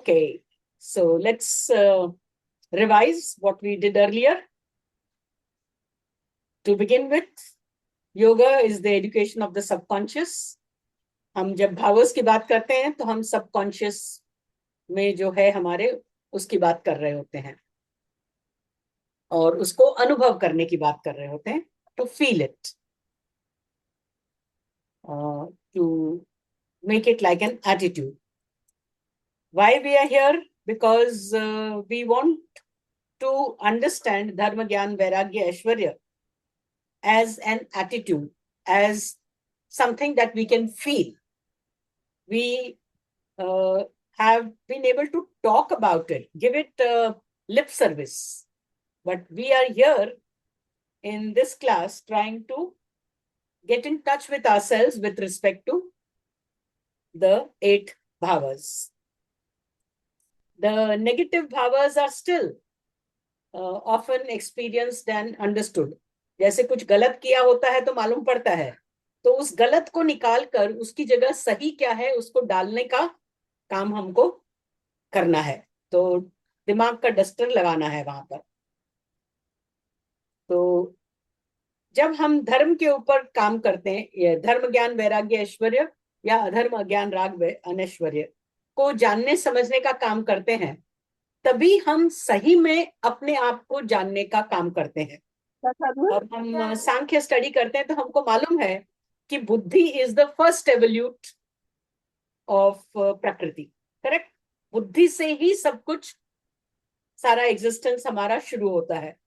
Okay, so let's revise what we did earlier. To begin with, yoga is the education of the subconscious. हम जब भावों की बात करते हैं तो हम सबकॉन्शियस में जो है हमारे उसकी बात कर रहे होते हैं और उसको अनुभव करने की बात कर रहे होते हैं, to feel it, to make it like an attitude. Why we are here? Because we want to understand Dharma, Gyan, Vairagya, Aishwarya as an attitude, as something that we can feel. We have been able to talk about it, give it lip service. But we are here in this class trying to get in touch with ourselves with respect to the 8 bhavas. The negative bhavas are still often experienced and understood. जैसे कुछ गलत किया होता है तो मालूम पड़ता है, तो उस गलत को निकाल कर उसकी जगह सही क्या है उसको डालने का काम हमको करना है. तो दिमाग का डस्टर लगाना है वहां पर. तो जब हम धर्म के ऊपर काम करते हैं, ये धर्म ज्ञान वैराग्य ऐश्वर्य या अधर्म अज्ञान राग अनैश्वर्य को जानने समझने का काम करते हैं, तभी हम सही में अपने आप को जानने का काम करते हैं. और हम सांख्य स्टडी करते हैं तो हमको मालूम है कि बुद्धि is the first evolute of प्रकृति. करेक्ट? बुद्धि से ही सब कुछ, सारा एग्जिस्टेंस हमारा शुरू होता है.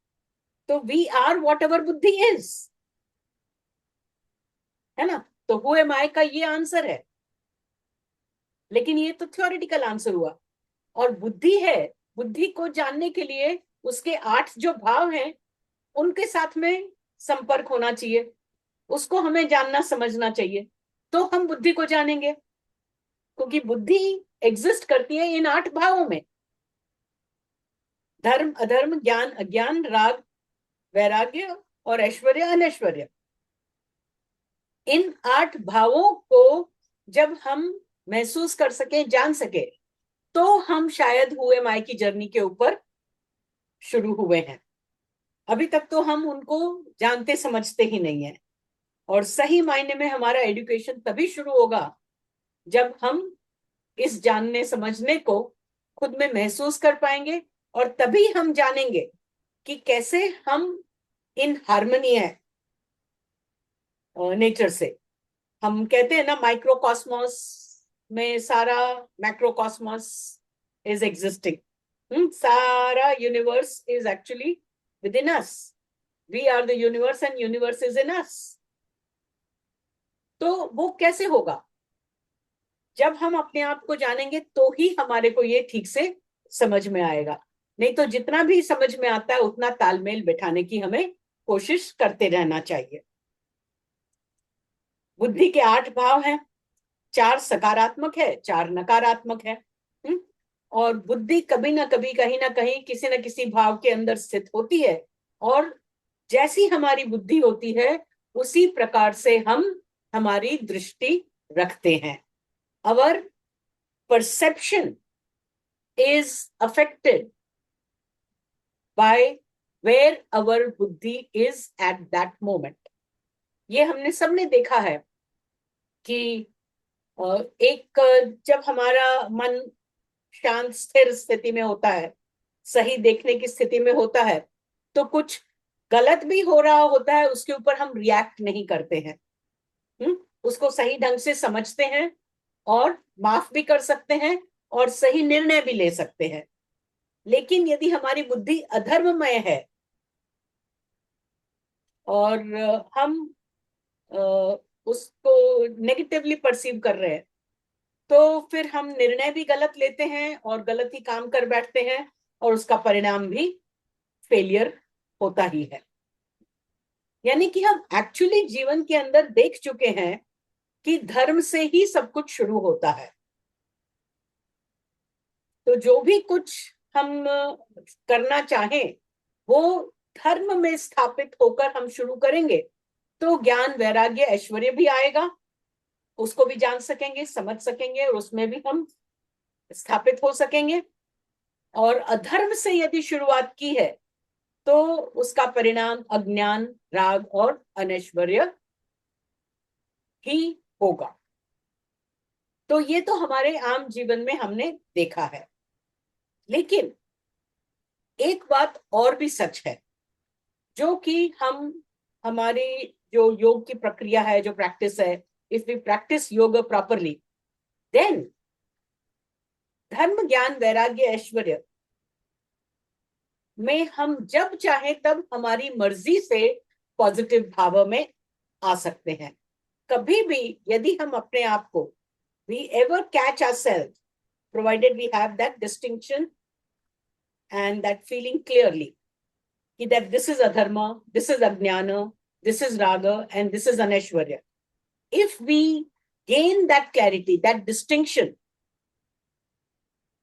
तो वी आर वॉट एवर बुद्धि इज, है ना. तो हु एम आई का ये आंसर है, लेकिन ये तो थ्योरेटिकल आंसर हुआ. और बुद्धि है, बुद्धि को जानने के लिए उसके 8 जो भाव हैं उनके साथ में संपर्क होना चाहिए, उसको हमें जानना समझना चाहिए, तो हम बुद्धि को जानेंगे. क्योंकि बुद्धि एग्जिस्ट करती है इन 8 भावों में, धर्म अधर्म ज्ञान अज्ञान राग वैराग्य और ऐश्वर्य अनैश्वर्य. इन 8 भावों को जब हम महसूस कर सके, जान सके, तो हम शायद हुए माई की जर्नी के ऊपर शुरू हुए हैं. अभी तक तो हम उनको जानते समझते ही नहीं है. और सही मायने में हमारा एजुकेशन तभी शुरू होगा जब हम इस जानने समझने को खुद में महसूस कर पाएंगे, और तभी हम जानेंगे कि कैसे हम इन हार्मनी है नेचर से. हम कहते हैं ना, माइक्रोकॉस्मोस में सारा मैक्रोकॉस्मोस इज एग्जिस्टिंग. सारा universe is actually within us. We are the universe and universe is in us. तो वो कैसे होगा? जब हम अपने आप को जानेंगे तो ही हमारे को ये ठीक से समझ में आएगा. नहीं तो जितना भी समझ में आता है उतना तालमेल बिठाने की हमें कोशिश करते रहना चाहिए. बुद्धि के 8 भाव हैं, 4 सकारात्मक है, 4 नकारात्मक है. और बुद्धि कभी ना कभी कहीं ना कहीं किसी न किसी भाव के अंदर स्थित होती है, और जैसी हमारी बुद्धि होती है उसी प्रकार से हम हमारी दृष्टि रखते हैं. Our perception is affected by where our buddhi is at that moment. ये हमने सबने देखा है कि एक जब हमारा मन शांत स्थिर स्थिति में होता है, सही देखने की स्थिति में होता है, तो कुछ गलत भी हो रहा होता है उसके ऊपर हम रिएक्ट नहीं करते हैं. उसको सही ढंग से समझते हैं और माफ भी कर सकते हैं और सही निर्णय भी ले सकते हैं. लेकिन यदि हमारी बुद्धि अधर्ममय है और हम उसको नेगेटिवली परसीव कर रहे हैं, तो फिर हम निर्णय भी गलत लेते हैं और गलत ही काम कर बैठते हैं, और उसका परिणाम भी फेलियर होता ही है. यानी कि हम एक्चुअली जीवन के अंदर देख चुके हैं कि धर्म से ही सब कुछ शुरू होता है. तो जो भी कुछ हम करना चाहें वो धर्म में स्थापित होकर हम शुरू करेंगे, तो ज्ञान वैराग्य ऐश्वर्य भी आएगा, उसको भी जान सकेंगे, समझ सकेंगे, और उसमें भी हम स्थापित हो सकेंगे। और अधर्म से यदि शुरुआत की है तो उसका परिणाम अज्ञान, राग और अनैश्वर्य ही होगा। तो ये तो हमारे आम जीवन में हमने देखा है। लेकिन एक बात और भी सच है, जो कि हम हमारी जो योग की प्रक्रिया है, जो प्रैक्टिस है, इफ वी प्रैक्टिस योग प्रॉपरली, देन धर्म, ज्ञान, वैराग्य, ऐश्वर्य में हम जब चाहे तब हमारी मर्जी से पॉजिटिव भाव में आ सकते हैं। कभी भी यदि हम अपने आप को, we ever catch ourselves, provided we have that distinction and that feeling clearly, that this is adharma, this is ajnana, this is raga, and this is aneshwarya. If we gain that clarity, that distinction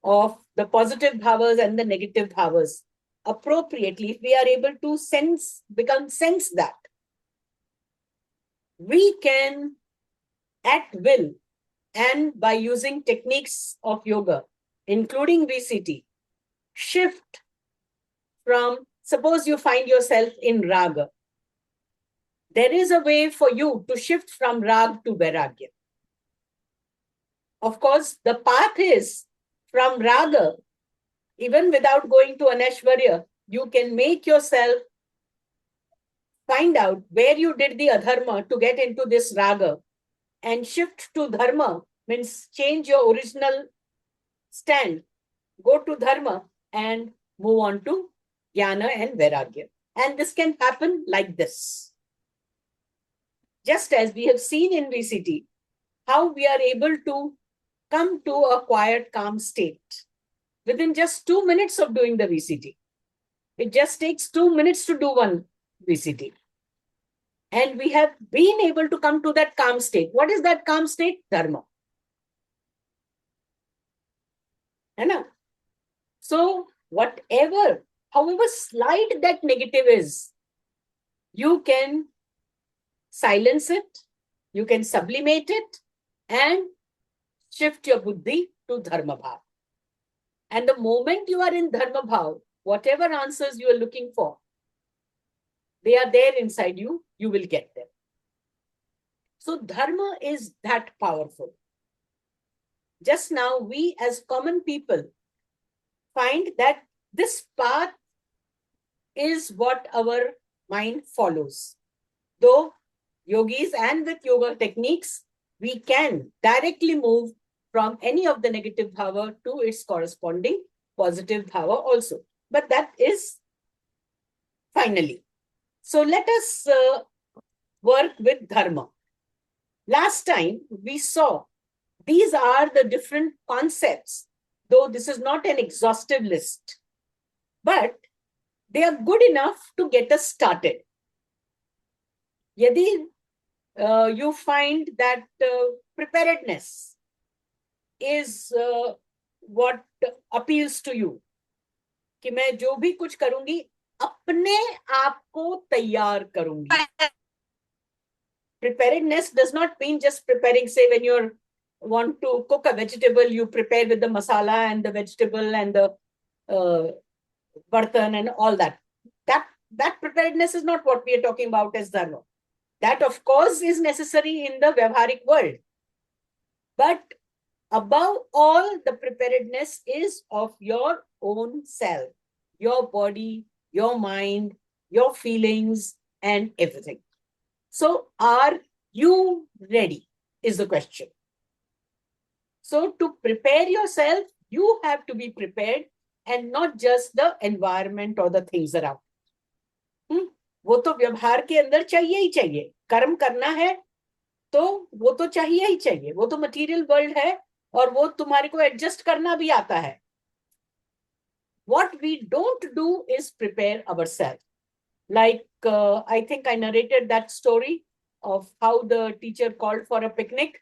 of the positive bhavas and the negative bhavas appropriately, if we are able to sense that, we can at will, and by using techniques of yoga, including VCT, shift from, suppose you find yourself in raga, there is a way for you to shift from rag to vairagya. Of course, the path is from raga, even without going to aneshwarya, you can make yourself find out where you did the adharma to get into this raga, and shift to dharma, means change your original stand, go to dharma and move on to jnana and vairagya. And this can happen like this. Just as we have seen in VCT, how we are able to come to a quiet, calm state within just 2 minutes of doing the VCT. It just takes 2 minutes to do one VCT. And we have been able to come to that calm state. What is that calm state? Dharma. So whatever, however slight that negative is, you can silence it, you can sublimate it, and shift your buddhi to dharma bhav. And the moment you are in dharma bhav, whatever answers you are looking for, they are there inside you, you will get them. So dharma is that powerful. Just now, we as common people find that this path is what our mind follows. Though yogis and with yoga techniques, we can directly move from any of the negative bhava to its corresponding positive bhava also. But that is finally. So let us work with dharma. Last time we saw these are the different concepts, though this is not an exhaustive list, but they are good enough to get us started. Yadi you find that preparedness is what appeals to you, कि मैं जो भी कुछ करूंगी अपने आप को तैयार करूंगी. Preparedness does not mean just preparing, say when you want to cook a vegetable, you prepare with the masala and the vegetable and the bartan and all that. That preparedness is not what we are talking about as dharma. That of course is necessary in the vyavaharik world. But above all, the preparedness is of your own self, your body, your mind, your feelings, and everything. So, are you ready? Is the question. So, to prepare yourself, you have to be prepared and not just the environment or the things around. वो तो व्यवहार के अंदर चाहिए ही चाहिए. कर्म करना है तो वो तो चाहिए ही चाहिए. वो तो मटेरियल वर्ल्ड है और वो तुम्हारे को एडजस्ट करना भी आता है. What we don't do is prepare ourselves. Like, I think I narrated that story of how the teacher called for a picnic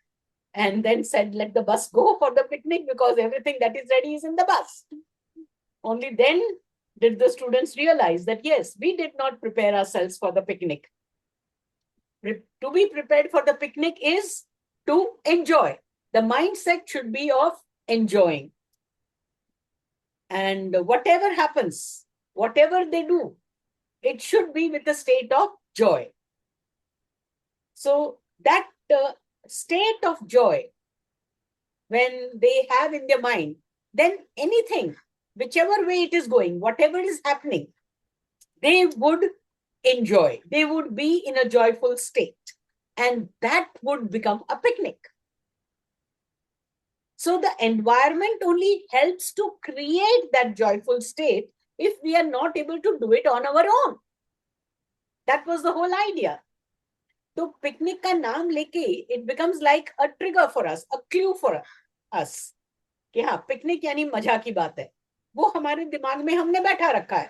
and then said, let the bus go for the picnic because everything that is ready is in the bus. Only then did the students realize that, yes, we did not prepare ourselves for the picnic. To be prepared for the picnic is to enjoy. The mindset should be of enjoying. And whatever happens, whatever they do, it should be with a state of joy. So that state of joy, when they have in their mind, then anything, whichever way it is going, whatever is happening, they would enjoy. They would be in a joyful state. And that would become a picnic. So the environment only helps to create that joyful state if we are not able to do it on our own. That was the whole idea. तो picnic का नाम लेके it becomes like a trigger for us, a clue for us कि हाँ picnic यानी मजा की बात है, वो हमारे दिमाग में हमने बैठा रखा है,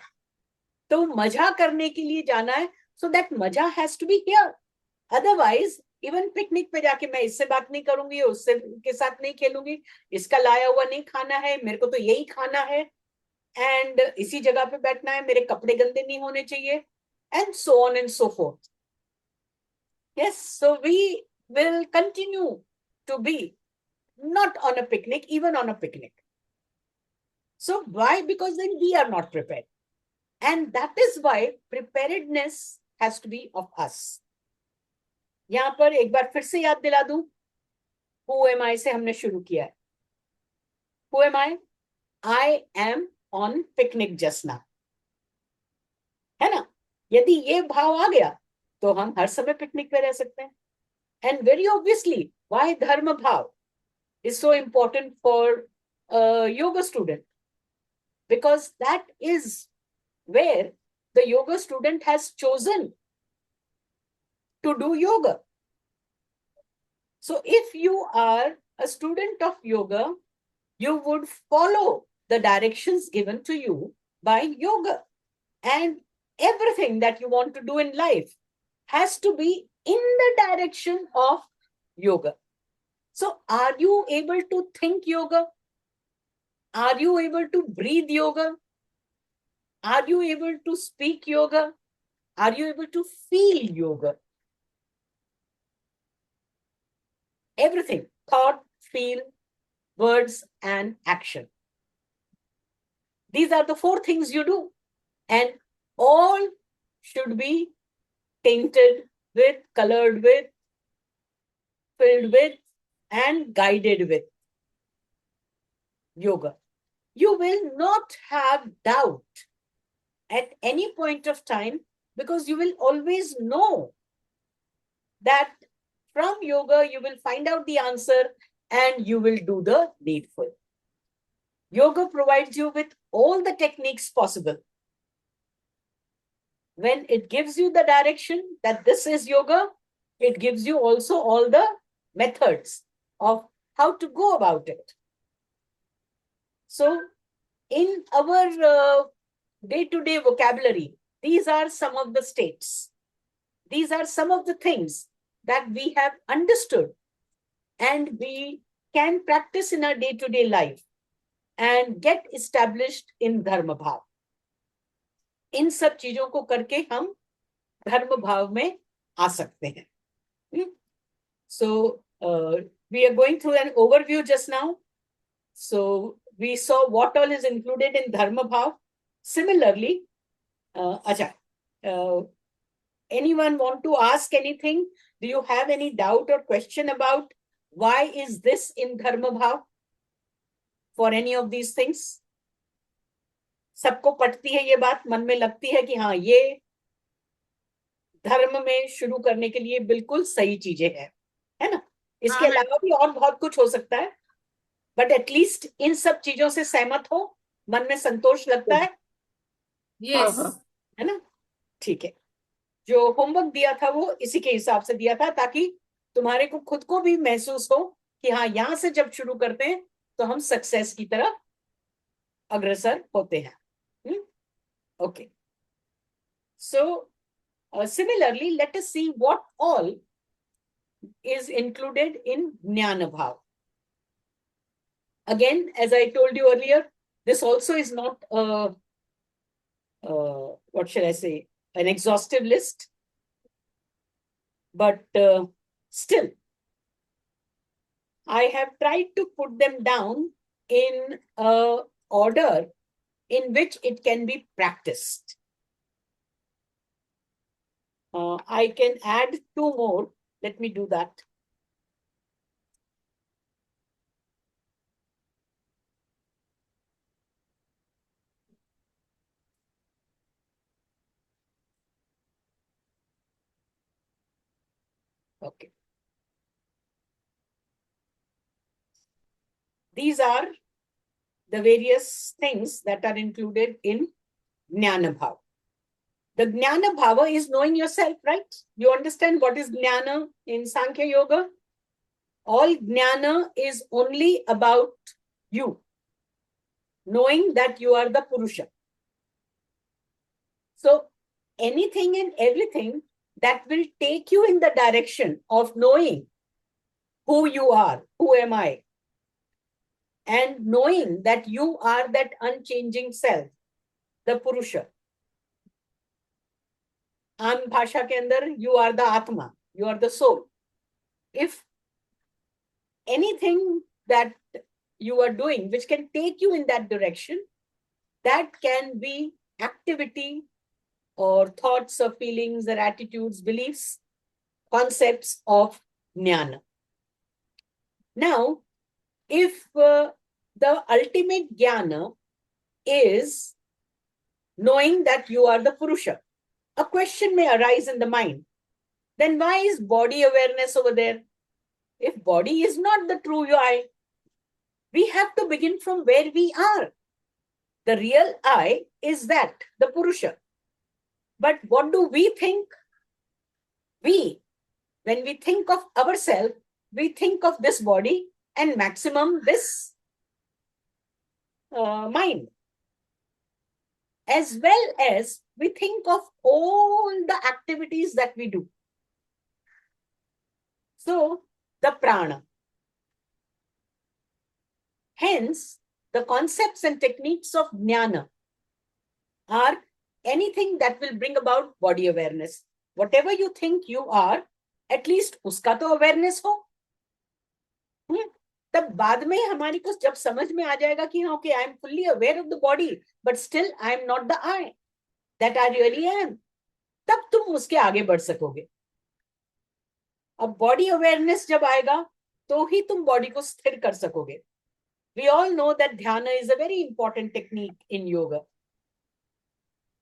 तो मजा करने के लिए जाना है, so that मजा has to be here. Otherwise even picnic पे जाके मैं इससे बात नहीं करूंगी, उससे के साथ नहीं खेलूंगी, इसका लाया हुआ नहीं खाना है, मेरे को तो यही खाना है, एंड इसी जगह पे बैठना है, मेरे कपड़े गंदे नहीं होने चाहिए, and so on and so fourth. Yes, so we will continue to be not on a picnic, even on a picnic. So why? Because then we are not prepared. And that is why preparedness has to be of us. यहाँ पर एक बार फिर से याद दिला दूं, who am I से हमने शुरू किया है. Who am I? I am on picnic just now. है ना? यदि ये भाव आ गया तो हम हर समय पिकनिक पे रह सकते हैं. And very obviously, why dharma bhav is so important for a yoga student? Because that is where the yoga student has chosen to do yoga. So if you are a student of yoga, you would follow the directions given to you by yoga. And everything that you want to do in life has to be in the direction of yoga. So are you able to think yoga? Are you able to breathe yoga? Are you able to speak yoga? Are you able to feel yoga? Everything, thought, feel, words, and action. These are the 4 things you do, and all should be tainted with, colored with, filled with, and guided with yoga. You will not have doubt at any point of time, because you will always know that from yoga you will find out the answer and you will do the needful. Yoga provides you with all the techniques possible. When it gives you the direction that this is yoga, it gives you also all the methods of how to go about it. So in our day-to-day vocabulary, these are some of the states. These are some of the things that we have understood and we can practice in our day-to-day life and get established in dharma bhav. इन सब चीजों को करके हम धर्म भाव में आ सकते हैं. So we are going through an overview just now. So we saw what all is included in dharma bhav. Similarly, anyone want to ask anything? Do you have any doubt or question about why is this in dharma bhav for any of these things? सबको पटती है ये बात, मन में लगती है कि हाँ ये धर्म में शुरू करने के लिए बिल्कुल सही चीजें हैं, है ना? इसके अलावा भी और बहुत कुछ हो सकता है, बट एटलीस्ट इन सब चीजों से सहमत हो, मन में संतोष लगता है. यस, है ना? ठीक है. जो होमवर्क दिया था वो इसी के हिसाब से दिया था, ताकि तुम्हारे को खुद को भी महसूस हो कि हाँ यहाँ से जब शुरू करते हैं तो हम सक्सेस की तरफ अग्रसर होते हैं. Okay. So similarly, let us see what all is included in Jnana Bhav. Again, as I told you earlier, this also is not what shall I say, an exhaustive list, but still, I have tried to put them down in order in which it can be practiced. I can add 2 more. Let me do that. Okay. These are the various things that are included in Jnana Bhava. The Jnana Bhava is knowing yourself, right? You understand what is Jnana in Sankhya Yoga? All Jnana is only about you, knowing that you are the Purusha. So anything and everything that will take you in the direction of knowing who you are, who am I, and knowing that you are that unchanging self, the Purusha. आम भाषा के अंदर you are the Atma, you are the soul. If anything that you are doing which can take you in that direction, that can be activity or thoughts or feelings or attitudes, beliefs, concepts of jnana. Now, if the ultimate jnana is knowing that you are the Purusha, a question may arise in the mind. Then why is body awareness over there? If body is not the true I, we have to begin from where we are. The real I is that, the Purusha. But what do we think? When we think of ourselves, we think of this body and maximum this mind. As well as we think of all the activities that we do. So, the prana. Hence, the concepts and techniques of jnana are anything that will bring about body awareness. Whatever you think you are, at least uska to awareness ho. तब बाद में हमारी को जब समझ में आ जाएगा कि हाँ, okay, I am fully aware of the body, but still I am not the I that I really am. तब तुम उसके आगे बढ़ सकोगे. अब बॉडी अवेयरनेस जब आएगा तो ही तुम बॉडी को स्थिर कर सकोगे. We all know that dhyana is a very important technique in yoga.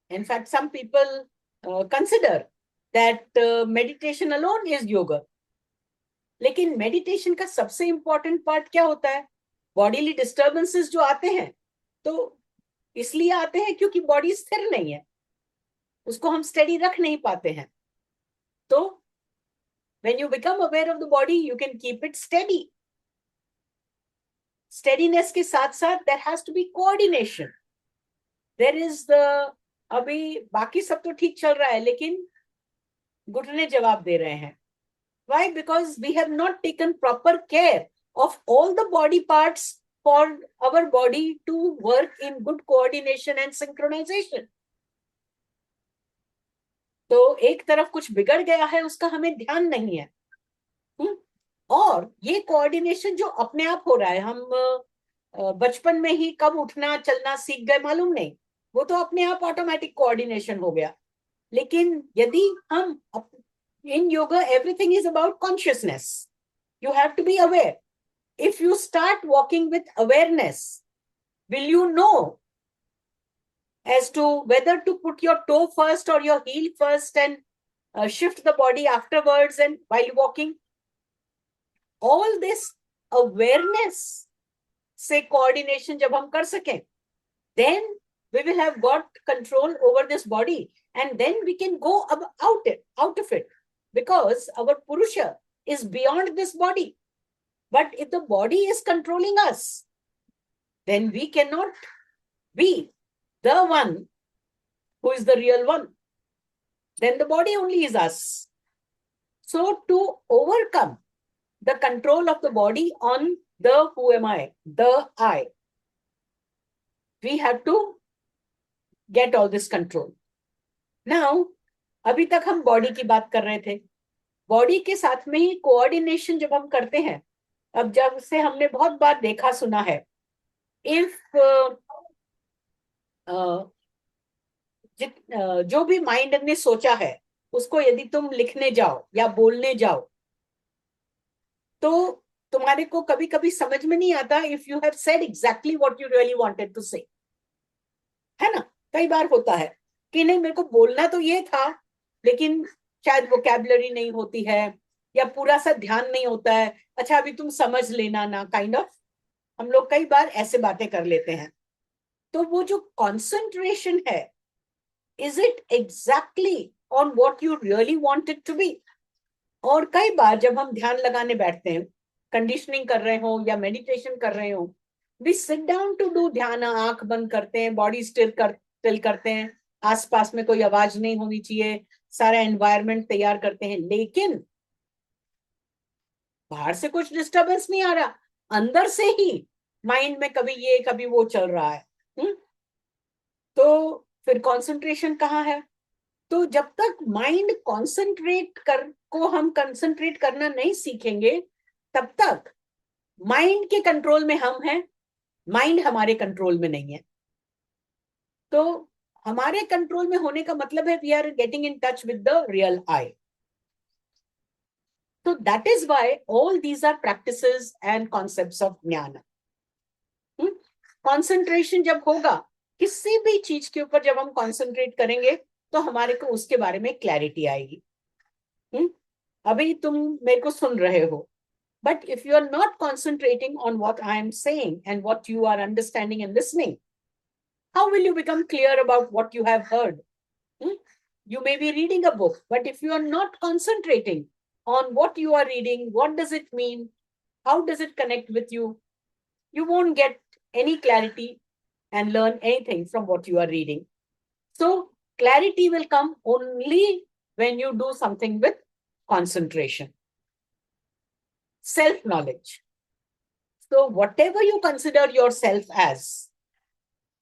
In fact, some people consider that meditation alone is yoga. लेकिन मेडिटेशन का सबसे इंपॉर्टेंट पार्ट क्या होता है? बॉडीली डिस्टर्बेंसेस जो आते हैं तो इसलिए आते हैं क्योंकि बॉडी स्थिर नहीं है, उसको हम स्टेडी रख नहीं पाते हैं. तो when you become aware of the body, you can keep it steady. Steadiness के साथ साथ there has to be coordination. There is the अभी बाकी सब तो ठीक चल रहा है लेकिन घुटने जवाब दे रहे हैं. Why? Because we have not taken proper care of all the body parts for our body to work in good coordination and synchronization. तो एक तरफ कुछ बिगड़ गया है, उसका हमें ध्यान नहीं है. और ये कोऑर्डिनेशन जो अपने आप हो रहा है, हम बचपन में ही कब उठना चलना सीख गए मालूम नहीं, वो तो अपने आप ऑटोमेटिक कोऑर्डिनेशन हो गया. लेकिन यदि हम in yoga, everything is about consciousness. You have to be aware. If you start walking with awareness, will you know as to whether to put your toe first or your heel first and shift the body afterwards and while walking? All this awareness से coordination जब हम कर सकें, then we will have got control over this body and then we can go out of it. Because our Purusha is beyond this body. But if the body is controlling us, then we cannot be the one who is the real one. Then the body only is us. So to overcome the control of the body on the who am I, the I, we have to get all this control. Now, अभी तक हम body की बात कर रहे थे. Body के साथ में ही कोऑर्डिनेशन जब हम करते हैं, अब जब से हमने बहुत बार देखा सुना है, इफ जो भी माइंड ने सोचा है उसको यदि तुम लिखने जाओ या बोलने जाओ तो तुम्हारे को कभी कभी समझ में नहीं आता if you have said exactly what you really wanted to say, है ना? कई बार होता है कि नहीं मेरे को बोलना तो ये था लेकिन शायद वोकैबुलरी नहीं होती है या पूरा सा ध्यान नहीं होता है, अच्छा अभी तुम समझ लेना ना, काइंड ऑफ हम लोग कई बार ऐसे बातें कर लेते हैं। तो वो जो कॉन्सेंट्रेशन है, is it exactly on what you really wanted to be? और कई बार जब हम ध्यान लगाने बैठते हैं, कंडीशनिंग कर रहे हो या मेडिटेशन कर रहे हो, we sit down to do dhyan, आंख बंद करते हैं, बॉडी स्टिल करते हैं, आसपास में कोई आवाज नहीं होनी चाहिए, सारा एनवायरनमेंट तैयार करते हैं, लेकिन बाहर से कुछ डिस्टरबेंस नहीं आ रहा, अंदर से ही माइंड में कभी ये कभी वो चल रहा है। तो फिर कंसंट्रेशन कहाँ है? तो जब तक माइंड कंसंट्रेट कर को हम कंसंट्रेट करना नहीं सीखेंगे तब तक माइंड के कंट्रोल में हम हैं, माइंड हमारे कंट्रोल में नहीं है। तो हमारे कंट्रोल में होने का मतलब है we are getting in touch with the real I. तो that is why all these are practices and concepts of gyan. Concentration जब होगा, किसी भी चीज के ऊपर जब हम कंसंट्रेट करेंगे तो हमारे को उसके बारे में क्लैरिटी आएगी। अभी तुम मेरे को सुन रहे हो, but if you are not concentrating on what I am saying and what you are understanding and listening, how will you become clear about what you have heard? You may be reading a book, but if you are not concentrating on what you are reading, what does it mean, how does it connect with you, you won't get any clarity and learn anything from what you are reading. So clarity will come only when you do something with concentration. Self-knowledge. So whatever you consider yourself as,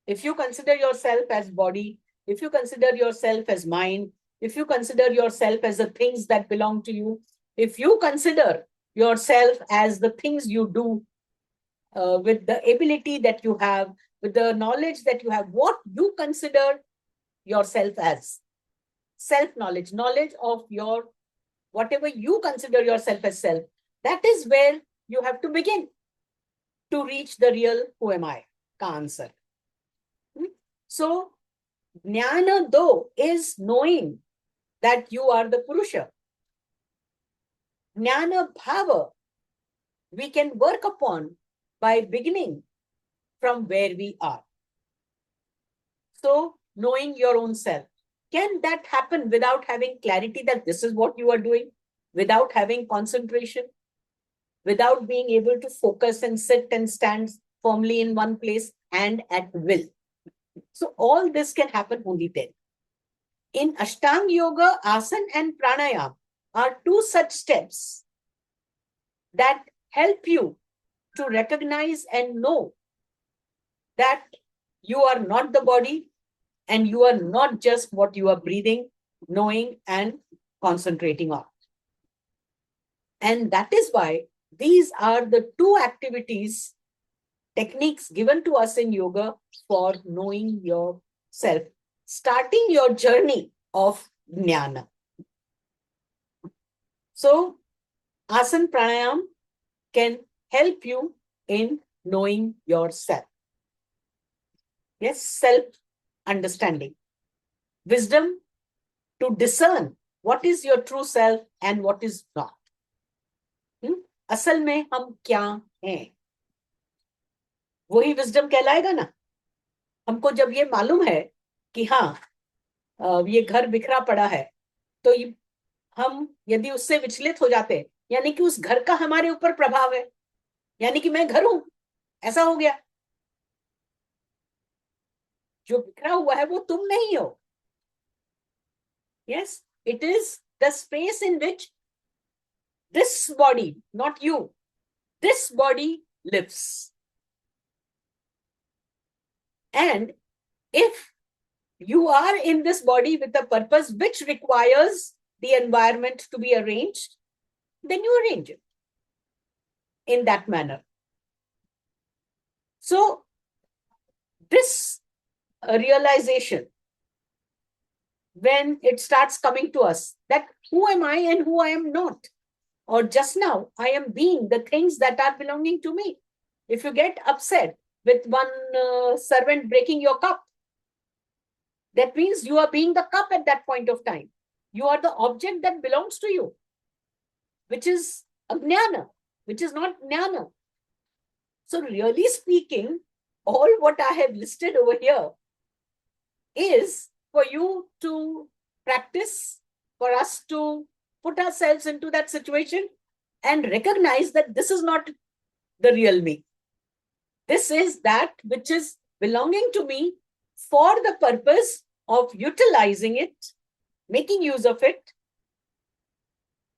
if you consider yourself as body, if you consider yourself as mind, if you consider yourself as the things that belong to you, if you consider yourself as the things you do, with the ability that you have, with the knowledge that you have, what you consider yourself as, self-knowledge, knowledge of your, whatever you consider yourself as self, that is where you have to begin to reach the real who am I ka answer. So, jnana do is knowing that you are the Purusha. Jnana bhava we can work upon by beginning from where we are. So, knowing your own self. Can that happen without having clarity that this is what you are doing? Without having concentration? Without being able to focus and sit and stand firmly in one place and at will? So, all this can happen only then. In Ashtanga Yoga, asana and pranayama are two such steps that help you to recognize and know that you are not the body and you are not just what you are breathing, knowing, and concentrating on. And that is why these are the two activities, techniques given to us in yoga for knowing yourself, starting your journey of jnana. So, asana pranayam can help you in knowing yourself. Yes, self-understanding. Wisdom to discern what is your true self and what is not. असल में हम क्या हैं, वही wisdom कहलाएगा ना। हमको जब ये मालूम है कि हाँ ये घर बिखरा पड़ा है, तो हम यदि उससे विचलित हो जाते, यानी कि उस घर का हमारे ऊपर प्रभाव है, यानी कि मैं घर हूं, ऐसा हो गया। जो बिखरा हुआ है वो तुम नहीं हो। Yes, it is the space in which this body, not you, this body lives. And if you are in this body with a purpose which requires the environment to be arranged, then you arrange it in that manner. So, this a realization when it starts coming to us that who am I and who I am not. Or just now, I am being the things that are belonging to me. If you get upset with one servant breaking your cup, that means you are being the cup at that point of time. You are the object that belongs to you, which is ajnana, which is not jnana. So really speaking, all what I have listed over here is for you to practice, for us to put ourselves into that situation and recognize that this is not the real me. This is that which is belonging to me for the purpose of utilizing it, making use of it,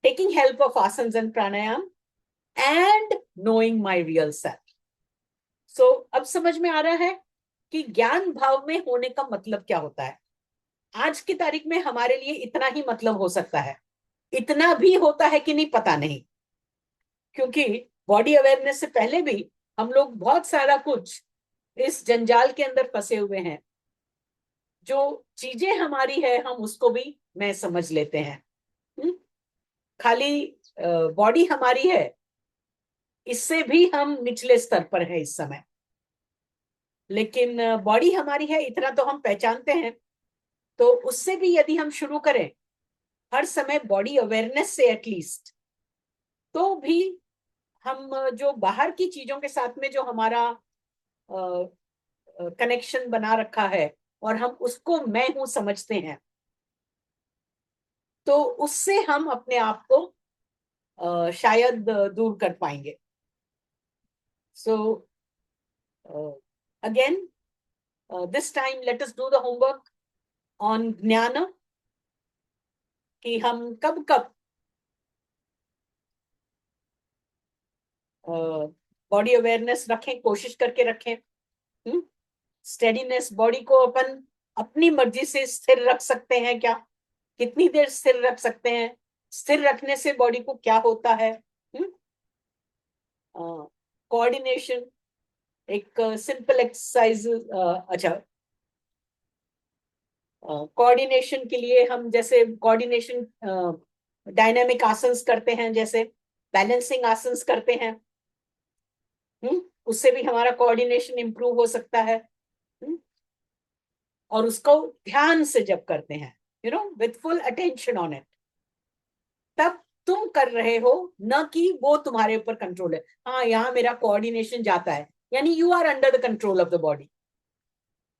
taking help of asanas and pranayam, and knowing my real self. So, अब समझ में आ रहा है कि ज्ञान भाव में होने का मतलब क्या होता है. आज की तारीख में हमारे लिए इतना ही मतलब हो सकता है. इतना भी होता है कि नहीं पता नहीं, क्योंकि बॉडी अवेयरनेस से पहले भी हम लोग बहुत सारा कुछ इस जंजाल के अंदर फंसे हुए हैं. जो चीजें हमारी है हम उसको भी मैं समझ लेते हैं. खाली बॉडी हमारी है, इससे भी हम निचले स्तर पर है इस समय. लेकिन बॉडी हमारी है इतना तो हम पहचानते हैं. तो उससे भी यदि हम शुरू करें हर समय बॉडी अवेयरनेस से एटलीस्ट, तो भी हम जो बाहर की चीजों के साथ में जो हमारा कनेक्शन बना रखा है और हम उसको मैं हूं समझते हैं, तो उससे हम अपने आप को शायद दूर कर पाएंगे. So again this time let us do the homework on ज्ञान, कि हम कब कब बॉडी अवेयरनेस रखें, कोशिश करके रखें. स्टेडीनेस, बॉडी को अपन अपनी मर्जी से स्थिर रख सकते हैं क्या, कितनी देर स्थिर रख सकते हैं, स्थिर रखने से बॉडी को क्या होता है. कोऑर्डिनेशन एक सिंपल एक्सरसाइज. अच्छा, कोऑर्डिनेशन के लिए हम जैसे कोऑर्डिनेशन डायनामिक आसन्स करते हैं, जैसे बैलेंसिंग आसन्स करते हैं. उससे भी हमारा कोऑर्डिनेशन इंप्रूव हो सकता है. और उसको ध्यान से जब करते हैं, with full attention on it, तब तुम कर रहे हो, न कि वो तुम्हारे ऊपर कंट्रोल है. हाँ, यहाँ मेरा कोऑर्डिनेशन जाता है, यानी you are under the control of the body,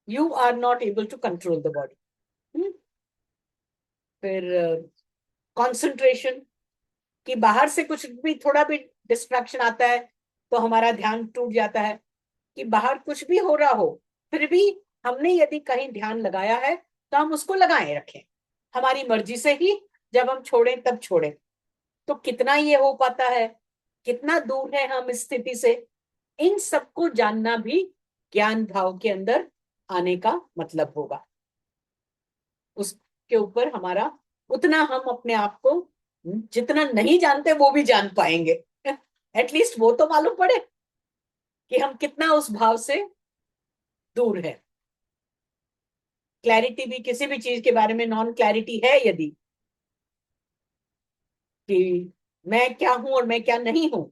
you are not able to control the body. फिर कंसंट्रेशन, कि बाहर से कुछ भी थोड़ा भी डिस्ट्रैक्शन आता है तो हमारा ध्यान टूट जाता है. कि बाहर कुछ भी हो रहा हो, फिर भी हमने यदि कहीं ध्यान लगाया है तो हम उसको लगाए रखें, हमारी मर्जी से ही. जब हम छोड़ें तब छोड़ें. तो कितना ये हो पाता है, कितना दूर है हम इस स्थिति से, इन सबको जानना भी ज्ञान भाव के अंदर आने का मतलब होगा. उसके ऊपर हमारा उतना हम अपने आप को जितना नहीं जानते वो भी जान पाएंगे. एटलीस्ट वो तो मालूम पड़े कि हम कितना उस भाव से दूर है. क्लैरिटी भी, किसी भी चीज के बारे में नॉन क्लैरिटी है यदि, कि मैं क्या हूं और मैं क्या नहीं हूं,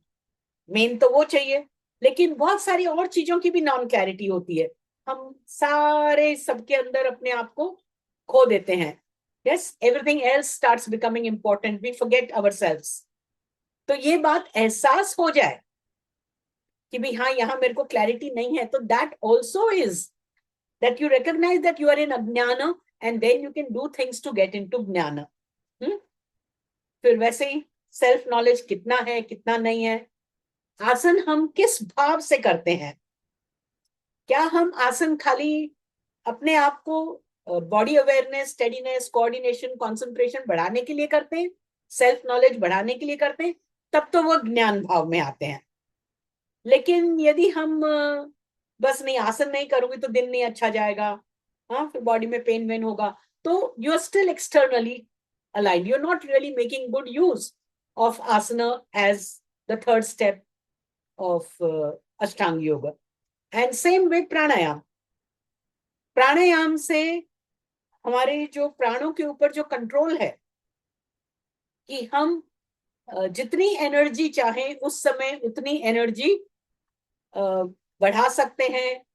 मेन तो वो चाहिए. लेकिन बहुत सारी और चीजों की भी नॉन क्लैरिटी होती है. हम सारे सबके अंदर अपने आप को खो देते हैं. Yes, everything else starts becoming important, we forget ourselves. तो ये बात एहसास हो जाए कि भाई हाँ, यहाँ मेरे को क्लैरिटी नहीं है, तो that also is that you recognize that you are in ajnana and then you can do things to get into jnana. फिर वैसे ही सेल्फ नॉलेज कितना है कितना नहीं है. आसन हम किस भाव से करते हैं. क्या हम आसन खाली अपने आप को body awareness, steadiness, coordination, concentration बढ़ाने के लिए करते हैं, सेल्फ नॉलेज बढ़ाने के लिए करते हैं, तब तो वो ज्ञान भाव में आते हैं. लेकिन यदि हम बस नहीं, आसन नहीं करूंगी तो दिन नहीं अच्छा जाएगा, हाँ, फिर बॉडी में पेन वेन होगा, तो you are still externally aligned. You're not really making good use of asana as the third step of Ashtanga Yoga. And same with pranayam. प्राणायाम से हमारे जो प्राणों के ऊपर जो कंट्रोल है कि हम जितनी एनर्जी चाहें उस समय उतनी एनर्जी बढ़ा सकते हैं,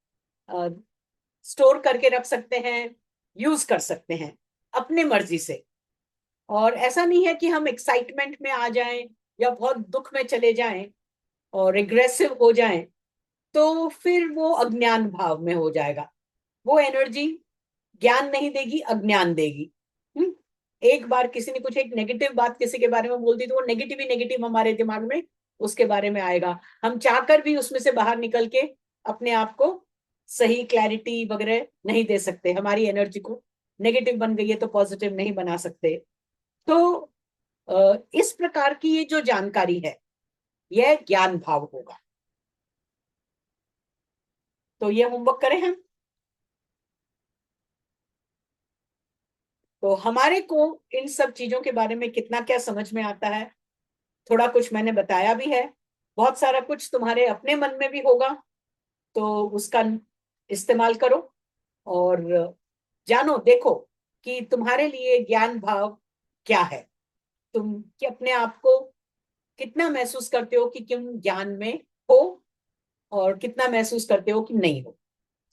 स्टोर करके रख सकते हैं, यूज कर सकते हैं अपने मर्जी से। और ऐसा नहीं है कि हम एक्साइटमेंट में आ जाएं या बहुत दुख में चले जाएं और एग्रेसिव हो जाएं, तो फिर वो अज्ञान भाव में हो जाएगा। वो एनर्जी ज्ञान नहीं देगी, अज्ञान देगी। एक बार किसी ने कुछ एक नेगेटिव बात किसी के बारे में बोल दी तो वो नेगेटिव ही नेगेटिव हमारे दिमाग में उसके बारे में आएगा। हम चाहकर भी उसमें से बाहर निकल के अपने आप को सही क्लैरिटी वगैरह नहीं दे सकते। हमारी एनर्जी को नेगेटिव बन गई है तो पॉजिटिव नहीं बना सकते। तो इस प्रकार की ये जो जानकारी है यह ज्ञान भाव होगा। तो ये होमवर्क करें हम। तो हमारे को इन सब चीजों के बारे में कितना क्या समझ में आता है, थोड़ा कुछ मैंने बताया भी है। बहुत सारा कुछ तुम्हारे अपने मन में भी होगा, तो उसका इस्तेमाल करो और जानो, देखो कि तुम्हारे लिए ज्ञान भाव क्या है। तुम कि अपने आप को कितना महसूस करते हो कि तुम ज्ञान में हो और कितना महसूस करते हो कि नहीं हो।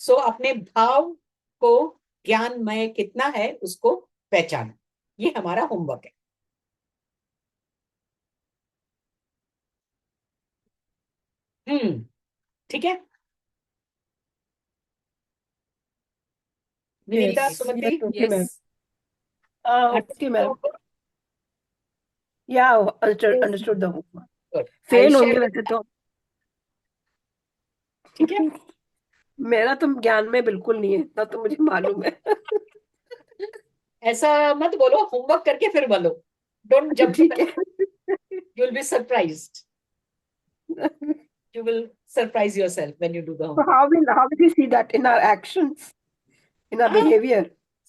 सो अपने भाव को ज्ञान में कितना है उसको पहचानो। ये हमारा होमवर्क है। ठीक है। Vinita, Yes, Sumati, yes, okay, ma'am. Yes. Okay, ma'am. Yeah, understood the homework. Good. I fail होंगे शेयर। वैसे तो। ठीक है। मेरा तो ज्ञान में बिल्कुल नहीं है, इतना तो मुझे मालूम है। ऐसा मत बोलो, होमवर्क करके फिर बोलो। डोंट जंप द ठीक गन, है। You will be surprised. You will surprise yourself when you do the So homework. how will we see that in our actions, in our Ah, behavior?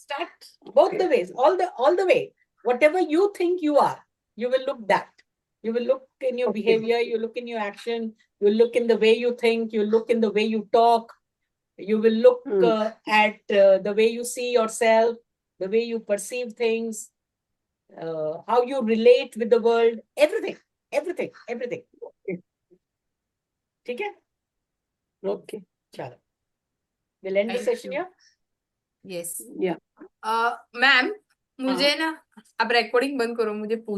start both Okay. the ways, all the way. Whatever you think you are, you will look that. You will look in your Okay. behavior, you look in your action, you look in the way you think, you look in the way you talk, you will look at the way you see yourself, the way you perceive things, how you relate with the world, everything, everything, everything. ठीक है? Okay. चलो, we'll end the Thank session you. here. Yes. Yeah. Ma'am, मुझे ना अब recording बंद करो, मुझे